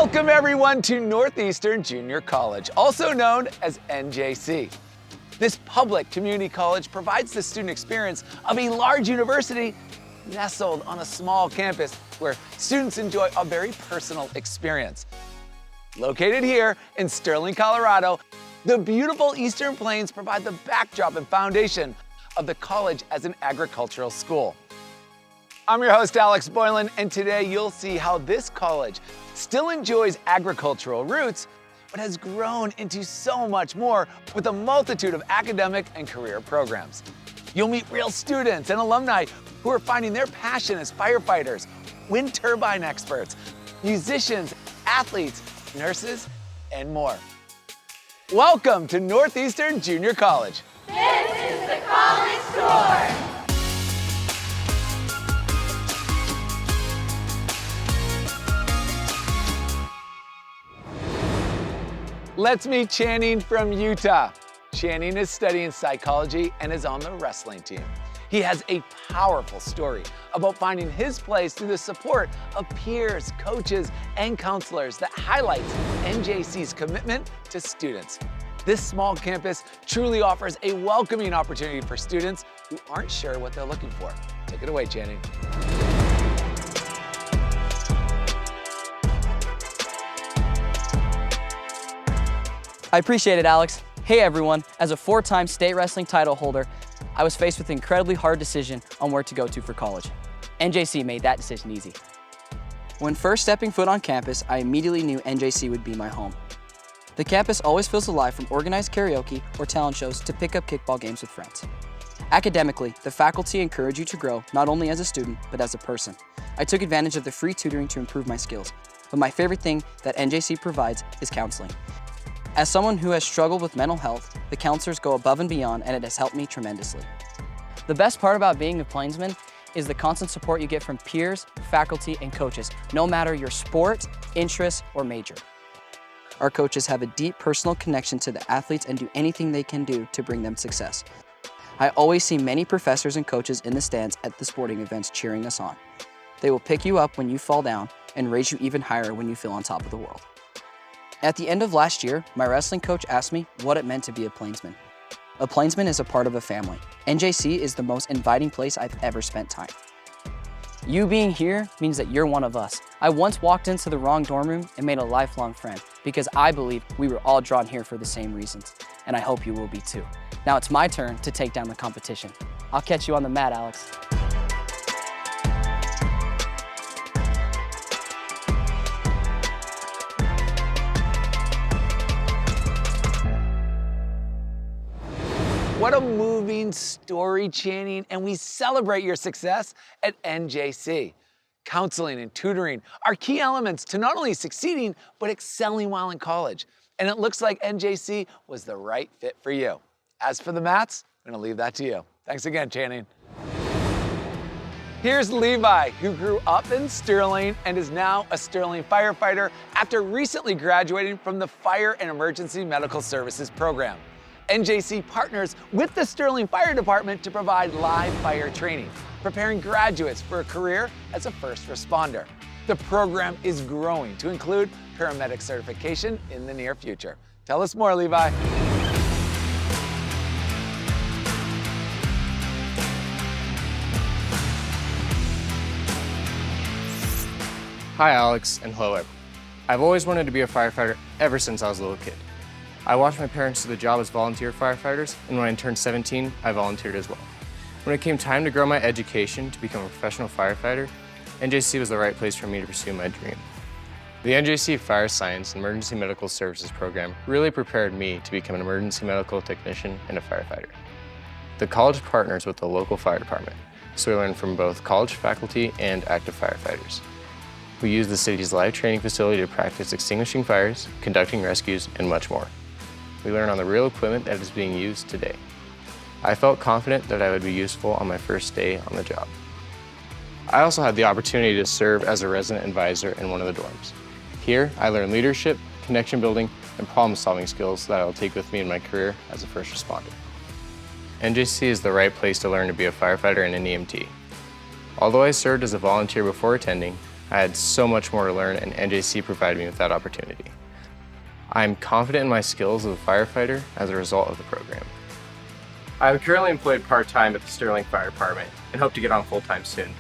Welcome everyone to Northeastern Junior College, also known as NJC. This public community college provides the student experience of a large university nestled on a small campus where students enjoy a very personal experience. Located here in Sterling, Colorado, the beautiful Eastern Plains provide the backdrop and foundation of the college as an agricultural school. I'm your host, Alex Boylan, and today you'll see how this college still enjoys agricultural roots, but has grown into so much more with a multitude of academic and career programs. You'll meet real students and alumni who are finding their passion as firefighters, wind turbine experts, musicians, athletes, nurses, and more. Welcome to Northeastern Junior College. This is the College Tour. Let's meet Channing from Utah. Channing is studying psychology and is on the wrestling team. He has a powerful story about finding his place through the support of peers, coaches, and counselors that highlights NJC's commitment to students. This small campus truly offers a welcoming opportunity for students who aren't sure what they're looking for. Take it away, Channing. I appreciate it, Alex. Hey everyone, as a four-time state wrestling title holder, I was faced with an incredibly hard decision on where to go to for college. NJC made that decision easy. When first stepping foot on campus, I immediately knew NJC would be my home. The campus always feels alive, from organized karaoke or talent shows to pick-up kickball games with friends. Academically, the faculty encourage you to grow not only as a student, but as a person. I took advantage of the free tutoring to improve my skills, but my favorite thing that NJC provides is counseling. As someone who has struggled with mental health, the counselors go above and beyond, and it has helped me tremendously. The best part about being a Plainsman is the constant support you get from peers, faculty, and coaches, no matter your sport, interest, or major. Our coaches have a deep personal connection to the athletes and do anything they can do to bring them success. I always see many professors and coaches in the stands at the sporting events cheering us on. They will pick you up when you fall down and raise you even higher when you feel on top of the world. At the end of last year, my wrestling coach asked me what it meant to be a Plainsman. A Plainsman is a part of a family. NJC is the most inviting place I've ever spent time. You being here means that you're one of us. I once walked into the wrong dorm room and made a lifelong friend because I believe we were all drawn here for the same reasons, and I hope you will be too. Now it's my turn to take down the competition. I'll catch you on the mat, Alex. What a moving story, Channing, and we celebrate your success at NJC. Counseling and tutoring are key elements to not only succeeding, but excelling while in college. And it looks like NJC was the right fit for you. As for the mats, I'm gonna leave that to you. Thanks again, Channing. Here's Levi, who grew up in Sterling and is now a Sterling firefighter after recently graduating from the Fire and Emergency Medical Services program. NJC partners with the Sterling Fire Department to provide live fire training, preparing graduates for a career as a first responder. The program is growing to include paramedic certification in the near future. Tell us more, Levi. Hi Alex, and hello everyone. I've always wanted to be a firefighter ever since I was a little kid. I watched my parents do the job as volunteer firefighters, and when I turned 17, I volunteered as well. When it came time to grow my education to become a professional firefighter, NJC was the right place for me to pursue my dream. The NJC Fire Science and Emergency Medical Services program really prepared me to become an emergency medical technician and a firefighter. The college partners with the local fire department, so we learn from both college faculty and active firefighters. We use the city's live training facility to practice extinguishing fires, conducting rescues, and much more. We learn on the real equipment that is being used today. I felt confident that I would be useful on my first day on the job. I also had the opportunity to serve as a resident advisor in one of the dorms. Here, I learned leadership, connection building, and problem-solving skills that I'll take with me in my career as a first responder. NJC is the right place to learn to be a firefighter and an EMT. Although I served as a volunteer before attending, I had so much more to learn, and NJC provided me with that opportunity. I'm confident in my skills as a firefighter as a result of the program. I'm currently employed part-time at the Sterling Fire Department and hope to get on full-time soon.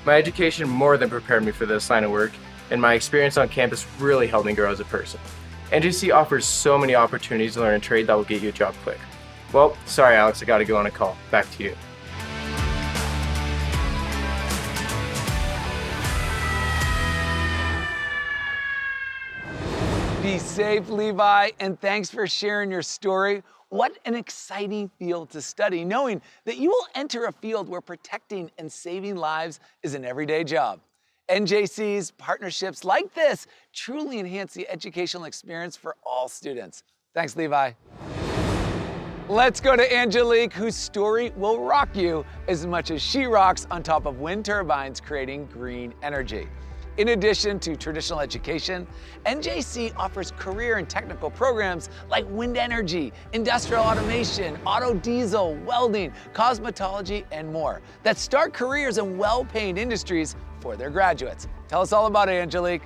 My education more than prepared me for this line of work, and my experience on campus really helped me grow as a person. NJC offers so many opportunities to learn a trade that will get you a job quick. Well, sorry Alex, I gotta go on a call. Back to you. Be safe, Levi, and thanks for sharing your story. What an exciting field to study, knowing that you will enter a field where protecting and saving lives is an everyday job. NJC's partnerships like this truly enhance the educational experience for all students. Thanks, Levi. Let's go to Angelique, whose story will rock you as much as she rocks on top of wind turbines creating green energy. In addition to traditional education, NJC offers career and technical programs like wind energy, industrial automation, auto diesel, welding, cosmetology, and more that start careers in well-paying industries for their graduates. Tell us all about it, Angelique.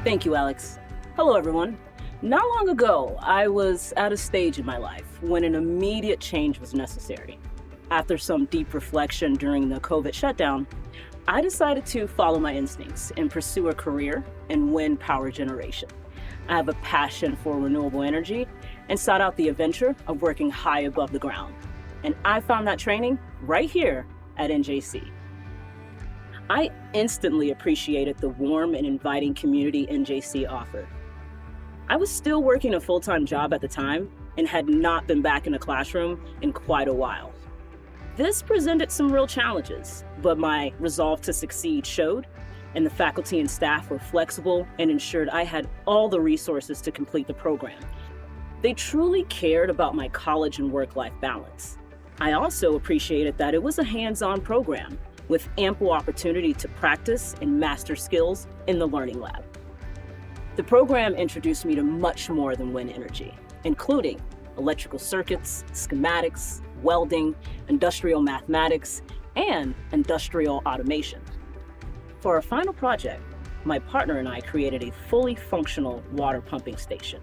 Thank you, Alex. Hello, everyone. Not long ago, I was at a stage in my life when an immediate change was necessary. After some deep reflection during the COVID shutdown, I decided to follow my instincts and pursue a career in wind power generation. I have a passion for renewable energy and sought out the adventure of working high above the ground. And I found that training right here at NJC. I instantly appreciated the warm and inviting community NJC offered. I was still working a full-time job at the time and had not been back in a classroom in quite a while. This presented some real challenges, but my resolve to succeed showed, and the faculty and staff were flexible and ensured I had all the resources to complete the program. They truly cared about my college and work-life balance. I also appreciated that it was a hands-on program with ample opportunity to practice and master skills in the learning lab. The program introduced me to much more than wind energy, including electrical circuits, schematics, welding, industrial mathematics, and industrial automation. For our final project, my partner and I created a fully functional water pumping station,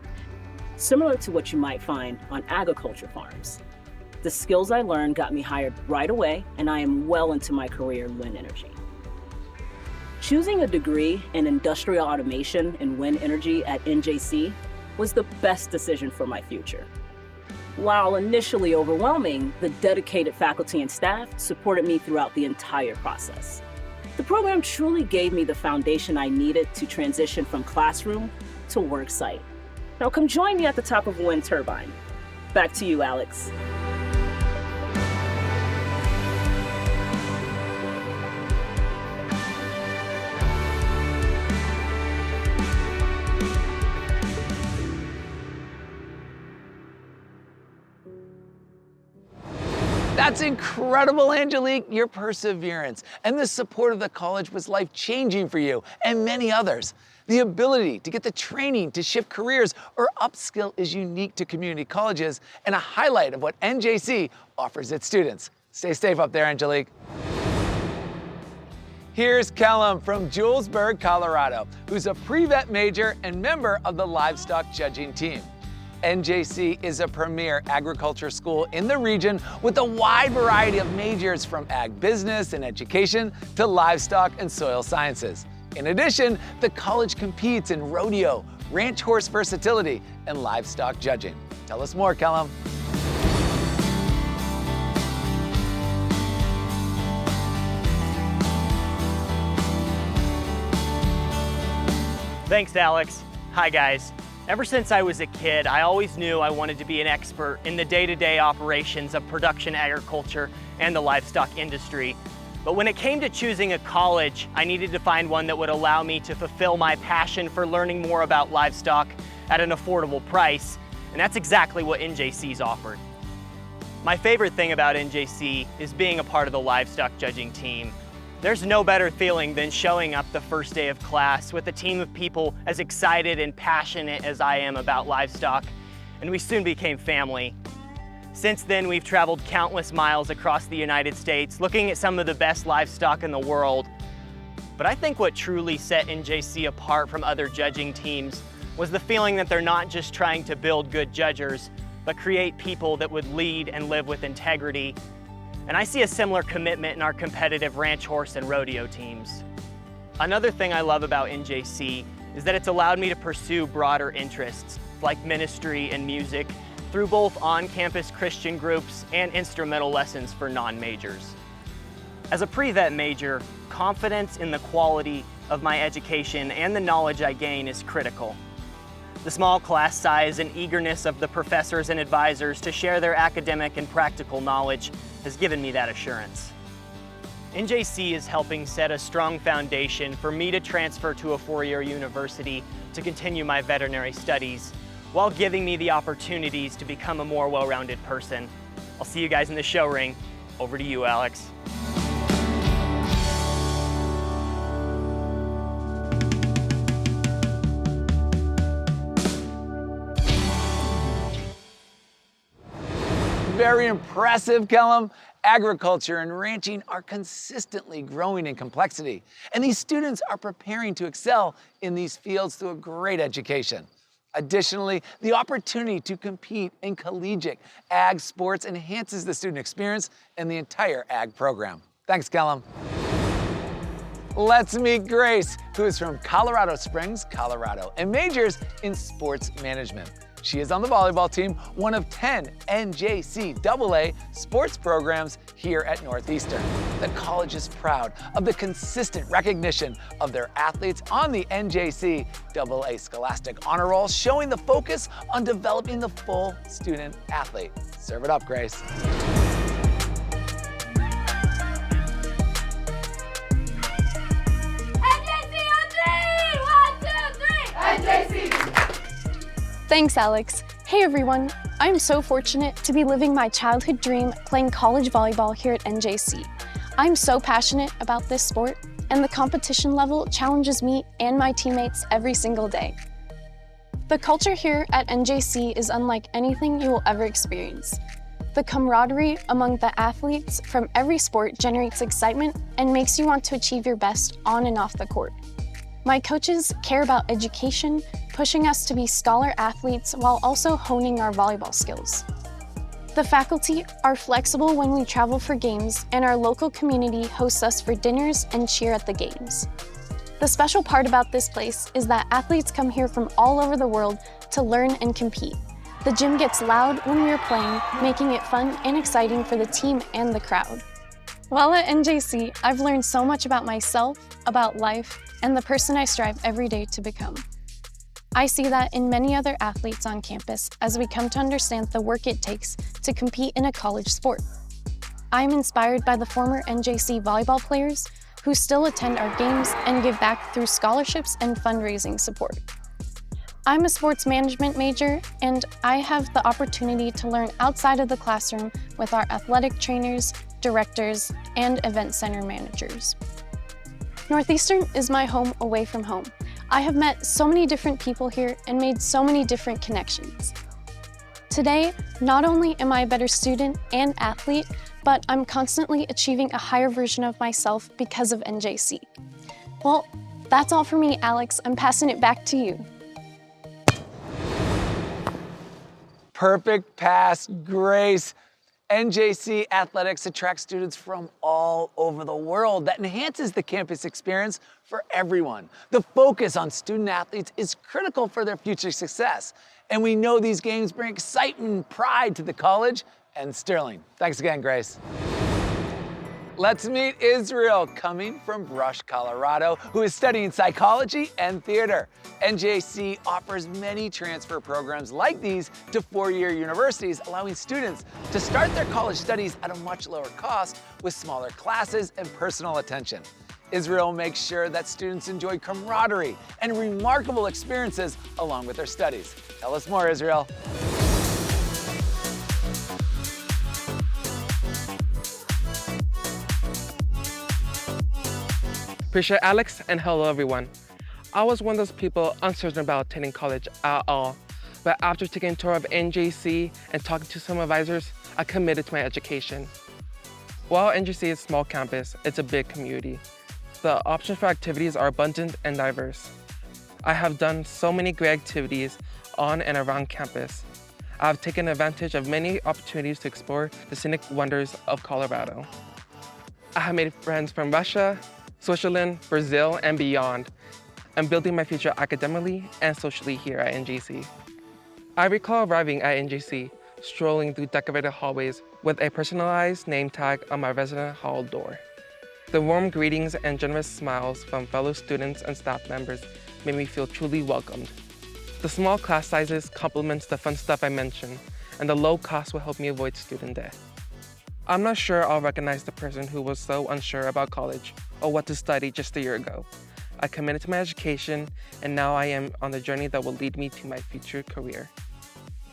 similar to what you might find on agriculture farms. The skills I learned got me hired right away, and I am well into my career in wind energy. Choosing a degree in industrial automation and wind energy at NJC was the best decision for my future. While initially overwhelming, the dedicated faculty and staff supported me throughout the entire process. The program truly gave me the foundation I needed to transition from classroom to work site. Now come join me at the top of a wind turbine. Back to you, Alex. That's incredible, Angelique. Your perseverance and the support of the college was life-changing for you and many others. The ability to get the training to shift careers or upskill is unique to community colleges and a highlight of what NJC offers its students. Stay safe up there, Angelique. Here's Kellum from Julesburg, Colorado, who's a pre-vet major and member of the livestock judging team. NJC is a premier agriculture school in the region with a wide variety of majors from ag business and education to livestock and soil sciences. In addition, the college competes in rodeo, ranch horse versatility, and livestock judging. Tell us more, Kellum. Thanks, Alex. Hi, guys. Ever since I was a kid, I always knew I wanted to be an expert in the day-to-day operations of production agriculture and the livestock industry. But when it came to choosing a college, I needed to find one that would allow me to fulfill my passion for learning more about livestock at an affordable price, and that's exactly what NJC's offered. My favorite thing about NJC is being a part of the livestock judging team. There's no better feeling than showing up the first day of class with a team of people as excited and passionate as I am about livestock and we soon became family. Since then, we've traveled countless miles across the United States, looking at some of the best livestock in the world. But I think what truly set NJC apart from other judging teams was the feeling that they're not just trying to build good judgers, but create people that would lead and live with integrity. And I see a similar commitment in our competitive ranch horse and rodeo teams. Another thing I love about NJC is that it's allowed me to pursue broader interests like ministry and music through both on-campus Christian groups and instrumental lessons for non-majors. As a pre-vet major, confidence in the quality of my education and the knowledge I gain is critical. The small class size and eagerness of the professors and advisors to share their academic and practical knowledge has given me that assurance. NJC is helping set a strong foundation for me to transfer to a four-year university to continue my veterinary studies, while giving me the opportunities to become a more well-rounded person. I'll see you guys in the show ring. Over to you, Alex. Very impressive, Kellum. Agriculture and ranching are consistently growing in complexity, and these students are preparing to excel in these fields through a great education. Additionally, the opportunity to compete in collegiate ag sports enhances the student experience and the entire ag program. Thanks, Kellum. Let's meet Grace, who is from Colorado Springs, Colorado, and majors in sports management. She is on the volleyball team, one of 10 NJCAA sports programs here at Northeastern. The college is proud of the consistent recognition of their athletes on the NJCAA Scholastic Honor Roll, showing the focus on developing the full student athlete. Serve it up, Grace. Thanks, Alex. Hey everyone, I am so fortunate to be living my childhood dream playing college volleyball here at NJC. I'm so passionate about this sport, and the competition level challenges me and my teammates every single day. The culture here at NJC is unlike anything you will ever experience. The camaraderie among the athletes from every sport generates excitement and makes you want to achieve your best on and off the court. My coaches care about education, pushing us to be scholar athletes while also honing our volleyball skills. The faculty are flexible when we travel for games, and our local community hosts us for dinners and cheer at the games. The special part about this place is that athletes come here from all over the world to learn and compete. The gym gets loud when we are playing, making it fun and exciting for the team and the crowd. While at NJC, I've learned so much about myself, about life, and the person I strive every day to become. I see that in many other athletes on campus as we come to understand the work it takes to compete in a college sport. I am inspired by the former NJC volleyball players who still attend our games and give back through scholarships and fundraising support. I'm a sports management major, and I have the opportunity to learn outside of the classroom with our athletic trainers, directors, and event center managers. Northeastern is my home away from home. I have met so many different people here and made so many different connections. Today, not only am I a better student and athlete, but I'm constantly achieving a higher version of myself because of NJC. Well, that's all for me, Alex. I'm passing it back to you. Perfect pass, Grace. NJC Athletics attracts students from all over the world. That enhances the campus experience for everyone. The focus on student athletes is critical for their future success. And we know these games bring excitement and pride to the college and Sterling. Thanks again, Grace. Let's meet Israel, coming from Brush, Colorado, who is studying psychology and theater. NJC offers many transfer programs like these to four-year universities, allowing students to start their college studies at a much lower cost with smaller classes and personal attention. Israel makes sure that students enjoy camaraderie and remarkable experiences along with their studies. Tell us more, Israel. Appreciate Alex, and hello everyone. I was one of those people uncertain about attending college at all, but after taking a tour of NJC and talking to some advisors, I committed to my education. While NJC is a small campus, it's a big community. The options for activities are abundant and diverse. I have done so many great activities on and around campus. I have taken advantage of many opportunities to explore the scenic wonders of Colorado. I have made friends from Russia, Switzerland, Brazil, and beyond. I'm building my future academically and socially here at NJC. I recall arriving at NJC, strolling through decorated hallways with a personalized name tag on my resident hall door. The warm greetings and generous smiles from fellow students and staff members made me feel truly welcomed. The small class sizes complements the fun stuff I mentioned, and the low cost will help me avoid student debt. I'm not sure I'll recognize the person who was so unsure about college or what to study just a year ago. I committed to my education, and now I am on the journey that will lead me to my future career.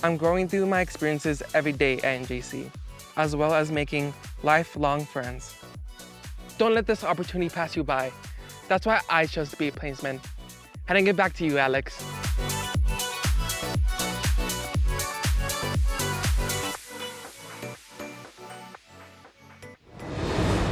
I'm growing through my experiences every day at NJC, as well as making lifelong friends. Don't let this opportunity pass you by. That's why I chose to be a plainsman. Handing it back to you, Alex.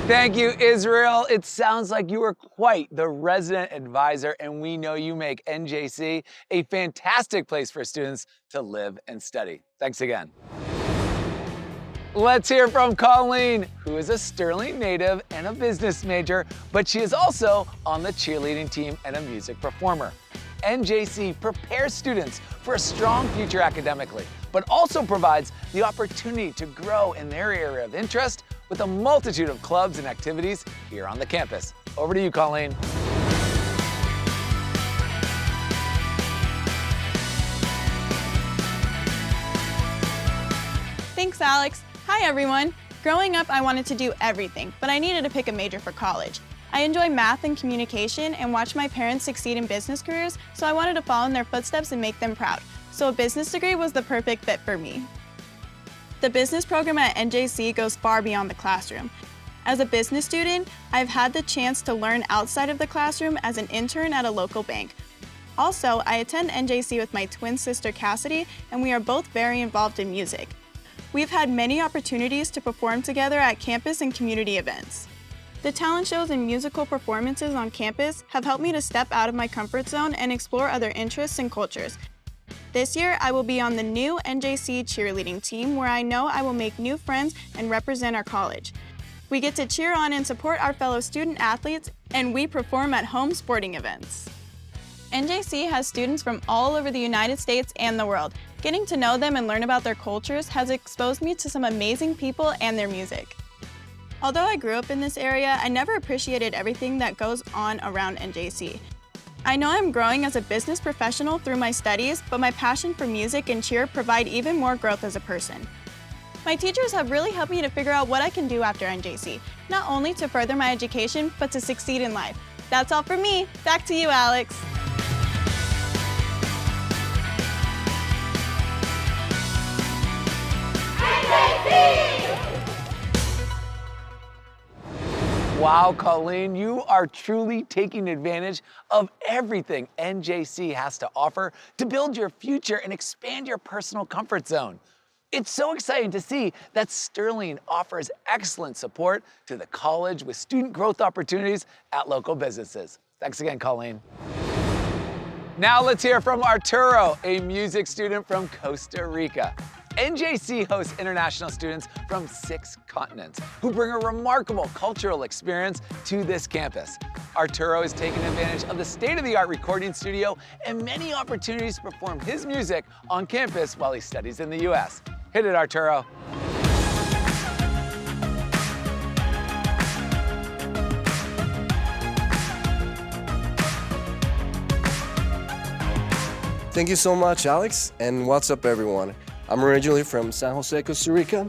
Thank you, Israel. It sounds like you are quite the resident advisor, and we know you make NJC a fantastic place for students to live and study. Thanks again. Let's hear from Colleen, who is a Sterling native and a business major, but she is also on the cheerleading team and a music performer. NJC prepares students for a strong future academically, but also provides the opportunity to grow in their area of interest with a multitude of clubs and activities here on the campus. Over to you, Colleen. Thanks, Alex. Hi, everyone. Growing up, I wanted to do everything, but I needed to pick a major for college. I enjoy math and communication and watched my parents succeed in business careers, so I wanted to follow in their footsteps and make them proud. So a business degree was the perfect fit for me. The business program at NJC goes far beyond the classroom. As a business student, I've had the chance to learn outside of the classroom as an intern at a local bank. Also, I attend NJC with my twin sister Cassidy, and we are both very involved in music. We've had many opportunities to perform together at campus and community events. The talent shows and musical performances on campus have helped me to step out of my comfort zone and explore other interests and cultures. This year, I will be on the new NJC cheerleading team where I know I will make new friends and represent our college. We get to cheer on and support our fellow student athletes, and we perform at home sporting events. NJC has students from all over the United States and the world. Getting to know them and learn about their cultures has exposed me to some amazing people and their music. Although I grew up in this area, I never appreciated everything that goes on around NJC. I know I'm growing as a business professional through my studies, but my passion for music and cheer provide even more growth as a person. My teachers have really helped me to figure out what I can do after NJC, not only to further my education, but to succeed in life. That's all for me. Back to you, Alex. Wow, Colleen, you are truly taking advantage of everything NJC has to offer to build your future and expand your personal comfort zone. It's so exciting to see that Sterling offers excellent support to the college with student growth opportunities at local businesses. Thanks again, Colleen. Now let's hear from Arturo, a music student from Costa Rica. NJC hosts international students from 6 continents who bring a remarkable cultural experience to this campus. Arturo has taken advantage of the state-of-the-art recording studio and many opportunities to perform his music on campus while he studies in the US. Hit it, Arturo. Thank you so much, Alex, and what's up, everyone? I'm originally from San Jose, Costa Rica,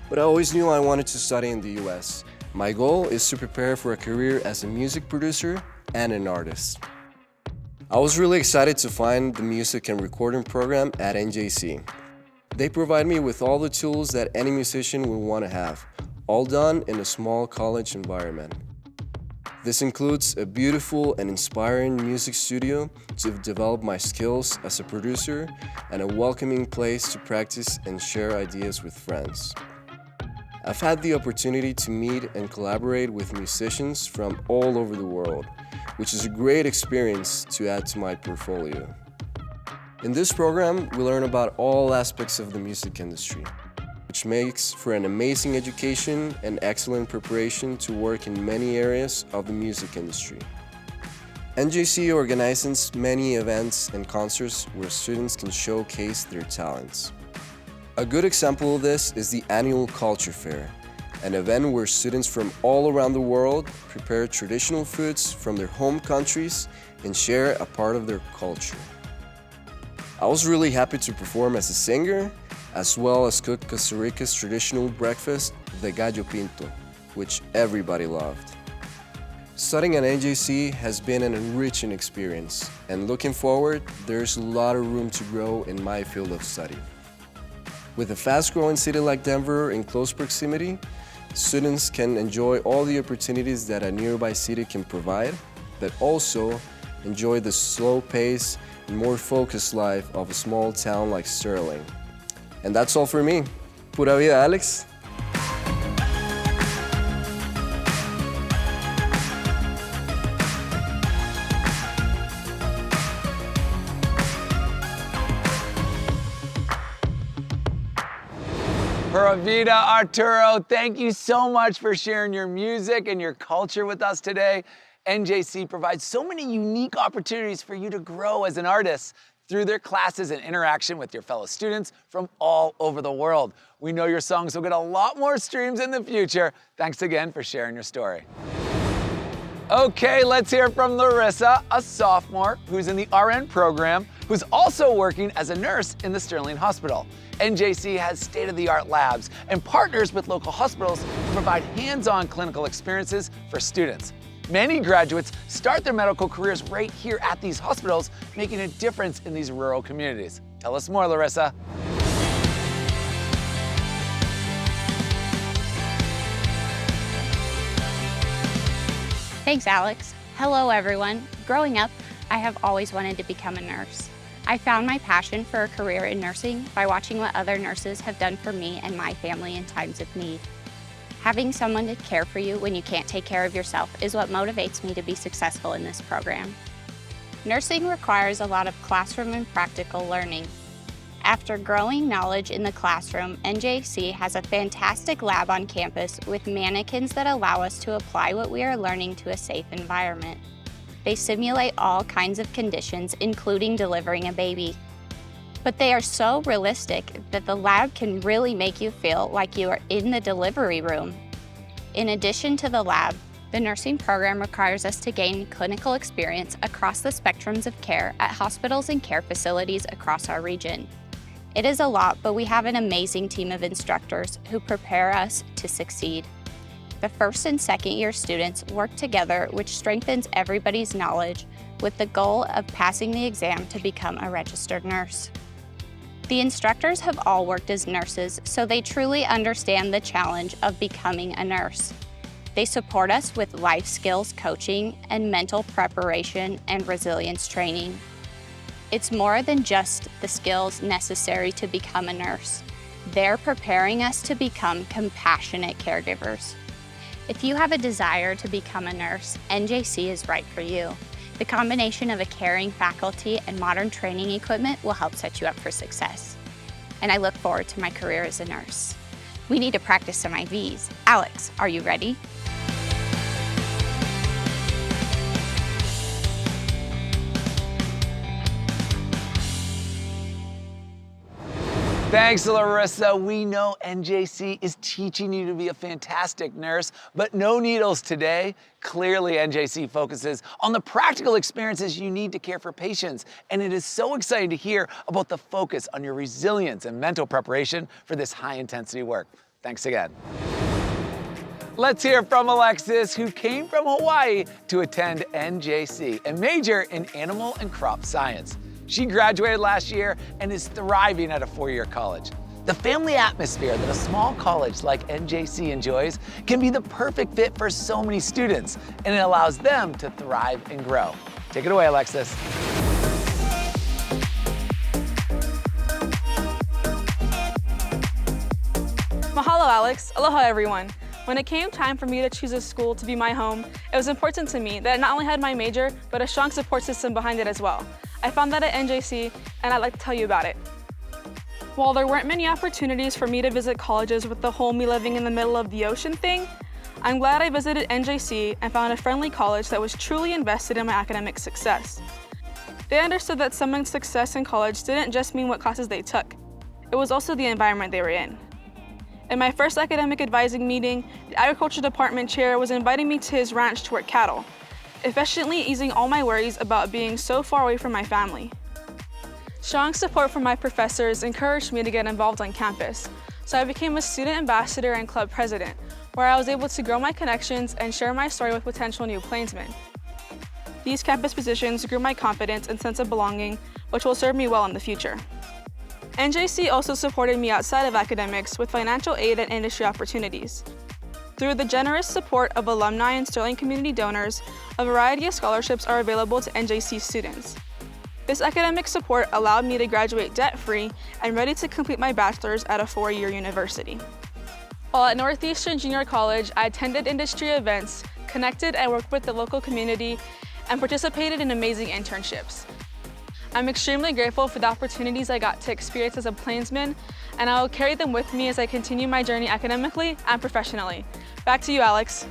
but I always knew I wanted to study in the US. My goal is to prepare for a career as a music producer and an artist. I was really excited to find the music and recording program at NJC. They provide me with all the tools that any musician would want to have, all done in a small college environment. This includes a beautiful and inspiring music studio to develop my skills as a producer and a welcoming place to practice and share ideas with friends. I've had the opportunity to meet and collaborate with musicians from all over the world, which is a great experience to add to my portfolio. In this program, we learn about all aspects of the music industry, which makes for an amazing education and excellent preparation to work in many areas of the music industry. NJC organizes many events and concerts where students can showcase their talents. A good example of this is the annual Culture Fair, an event where students from all around the world prepare traditional foods from their home countries and share a part of their culture. I was really happy to perform as a singer, as well as cook Costa Rica's traditional breakfast, the gallo pinto, which everybody loved. Studying at NJC has been an enriching experience, and looking forward, there's a lot of room to grow in my field of study. With a fast-growing city like Denver in close proximity, students can enjoy all the opportunities that a nearby city can provide, but also enjoy the slow pace and more focused life of a small town like Sterling. And that's all for me. Pura vida, Alex. Pura vida, Arturo, thank you so much for sharing your music and your culture with us today. NJC provides so many unique opportunities for you to grow as an artist through their classes and interaction with your fellow students from all over the world. We know your songs will get a lot more streams in the future. Thanks again for sharing your story. Okay, let's hear from Larissa, a sophomore who's in the RN program, who's also working as a nurse in the Sterling Hospital. NJC has state-of-the-art labs and partners with local hospitals to provide hands-on clinical experiences for students. Many graduates start their medical careers right here at these hospitals, making a difference in these rural communities. Tell us more, Larissa. Thanks, Alex. Hello, everyone. Growing up, I have always wanted to become a nurse. I found my passion for a career in nursing by watching what other nurses have done for me and my family in times of need. Having someone to care for you when you can't take care of yourself is what motivates me to be successful in this program. Nursing requires a lot of classroom and practical learning. After growing knowledge in the classroom, NJC has a fantastic lab on campus with mannequins that allow us to apply what we are learning to a safe environment. They simulate all kinds of conditions, including delivering a baby. But they are so realistic that the lab can really make you feel like you are in the delivery room. In addition to the lab, the nursing program requires us to gain clinical experience across the spectrums of care at hospitals and care facilities across our region. It is a lot, but we have an amazing team of instructors who prepare us to succeed. The first and second year students work together, which strengthens everybody's knowledge with the goal of passing the exam to become a registered nurse. The instructors have all worked as nurses, so they truly understand the challenge of becoming a nurse. They support us with life skills coaching and mental preparation and resilience training. It's more than just the skills necessary to become a nurse. They're preparing us to become compassionate caregivers. If you have a desire to become a nurse, NJC is right for you. The combination of a caring faculty and modern training equipment will help set you up for success. And I look forward to my career as a nurse. We need to practice some IVs. Alex, are you ready? Thanks, Larissa. We know NJC is teaching you to be a fantastic nurse, but no needles today. Clearly, NJC focuses on the practical experiences you need to care for patients, and it is so exciting to hear about the focus on your resilience and mental preparation for this high-intensity work. Thanks again. Let's hear from Alexis, who came from Hawaii to attend NJC and major in animal and crop science. She graduated last year and is thriving at a four-year college. The family atmosphere that a small college like NJC enjoys can be the perfect fit for so many students, and it allows them to thrive and grow. Take it away, Alexis. Mahalo, Alex. Aloha, everyone. When it came time for me to choose a school to be my home, it was important to me that it not only had my major, but a strong support system behind it as well. I found that at NJC, and I'd like to tell you about it. While there weren't many opportunities for me to visit colleges with the whole me living in the middle of the ocean thing, I'm glad I visited NJC and found a friendly college that was truly invested in my academic success. They understood that someone's success in college didn't just mean what classes they took. It was also the environment they were in. In my first academic advising meeting, the agriculture department chair was inviting me to his ranch to work cattle, efficiently easing all my worries about being so far away from my family. Strong support from my professors encouraged me to get involved on campus, so I became a student ambassador and club president, where I was able to grow my connections and share my story with potential new plainsmen. These campus positions grew my confidence and sense of belonging, which will serve me well in the future. NJC also supported me outside of academics with financial aid and industry opportunities. Through the generous support of alumni and Sterling community donors, a variety of scholarships are available to NJC students. This academic support allowed me to graduate debt-free and ready to complete my bachelor's at a 4-year university. While at Northeastern Junior College, I attended industry events, connected and worked with the local community, and participated in amazing internships. I'm extremely grateful for the opportunities I got to experience as a plainsman, and I will carry them with me as I continue my journey academically and professionally. Back to you, Alex.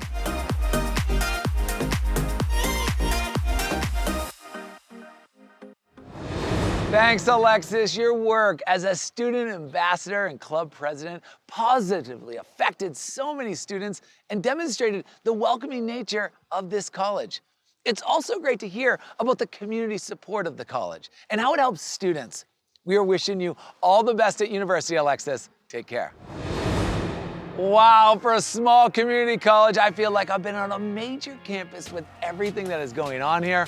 Thanks, Alexis. Your work as a student ambassador and club president positively affected so many students and demonstrated the welcoming nature of this college. It's also great to hear about the community support of the college and how it helps students. We are wishing you all the best at university, Alexis. Take care. Wow, for a small community college, I feel like I've been on a major campus with everything that is going on here.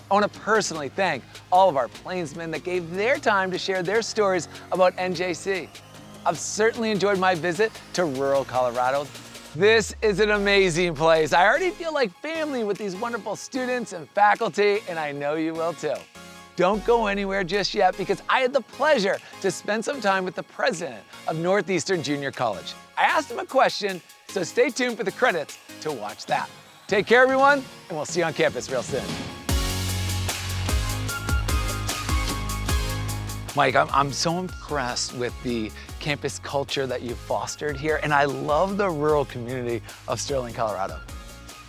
I want to personally thank all of our plainsmen that gave their time to share their stories about NJC. I've certainly enjoyed my visit to rural Colorado. This is an amazing place. I already feel like family with these wonderful students and faculty, and I know you will too. Don't go anywhere just yet because I had the pleasure to spend some time with the president of Northeastern Junior College. I asked him a question, so stay tuned for the credits to watch that. Take care, everyone, and we'll see you on campus real soon. Mike, I'm so impressed with the campus culture that you've fostered here, and I love the rural community of Sterling, Colorado.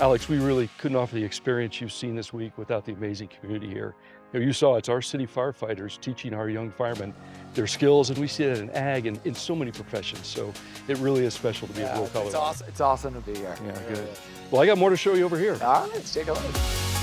Alex, we really couldn't offer the experience you've seen this week without the amazing community here. You saw it's our city firefighters teaching our young firemen their skills, and we see that in ag and in so many professions, so it really is special to be in rural Colorado. It's awesome to be here. Yeah, good. Well, I got more to show you over here. All right, let's take a look.